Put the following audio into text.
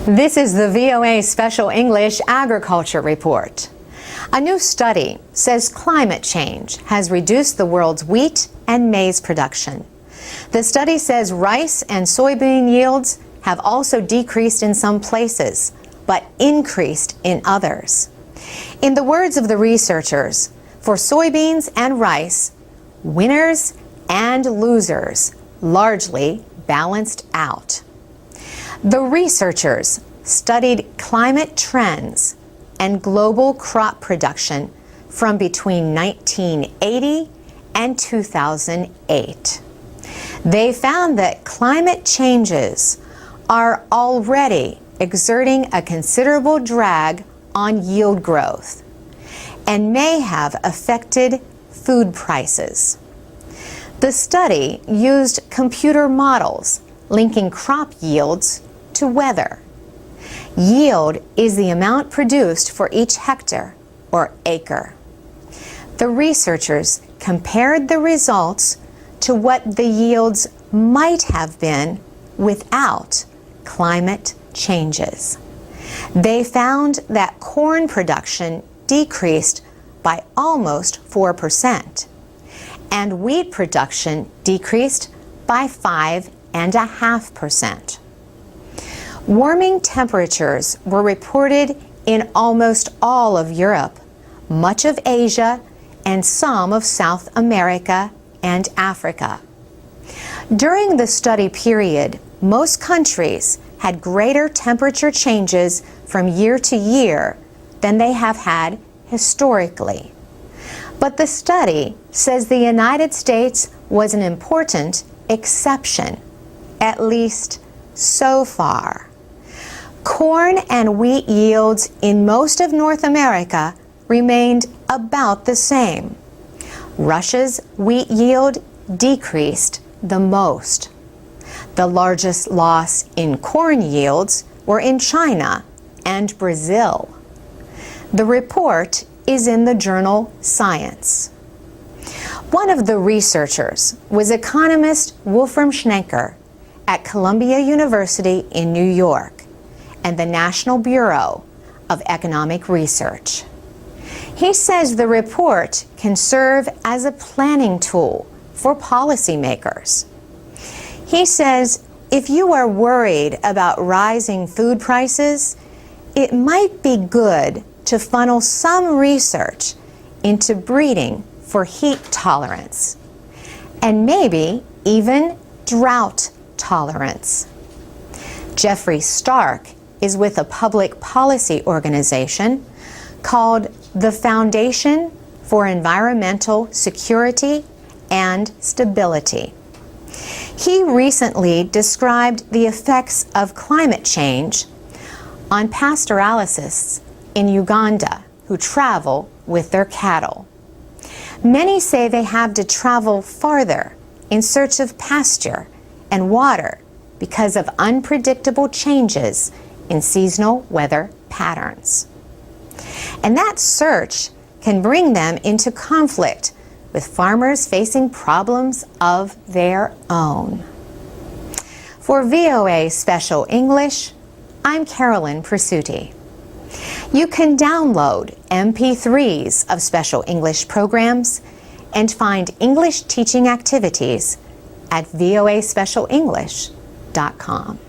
This is the VOA Special English Agriculture Report. A new study says climate change has reduced the world's wheat and maize production. The study says rice and soybean yields have also decreased in some places, but increased in others. In the words of the researchers, for soybeans and rice, winners and losers largely balanced out. The researchers studied climate trends and global crop production from between 1980 and 2008. They found that climate changes are already exerting a considerable drag on yield growth and may have affected food prices. The study used computer models linking crop yields to weather. Yield is the amount produced for each hectare or acre. The researchers compared the results to what the yields might have been without climate changes. They found that corn production decreased by almost 4%, and wheat production decreased by 5.5%. Warming temperatures were reported in almost all of Europe, much of Asia, and some of South America and Africa. During the study period, most countries had greater temperature changes from year to year than they have had historically. But the study says the United States was an important exception, at least so far. Corn and wheat yields in most of North America remained about the same. Russia's wheat yield decreased the most. The largest loss in corn yields were in China and Brazil. The report is in the journal Science. One of the researchers was economist Wolfram Schnenker at Columbia University in New York and the National Bureau of Economic Research. He says the report can serve as a planning tool for policymakers. He says if you are worried about rising food prices, it might be good to funnel some research into breeding for heat tolerance, and maybe even drought tolerance. Jeffrey Stark is with a public policy organization called the Foundation for Environmental Security and Stability. He recently described the effects of climate change on pastoralists in Uganda who travel with their cattle. Many say they have to travel farther in search of pasture and water because of unpredictable changes in seasonal weather patterns. And that search can bring them into conflict with farmers facing problems of their own. For VOA Special English, I'm Carolyn Presutti. You can download MP3s of Special English programs and find English teaching activities at voaspecialenglish.com.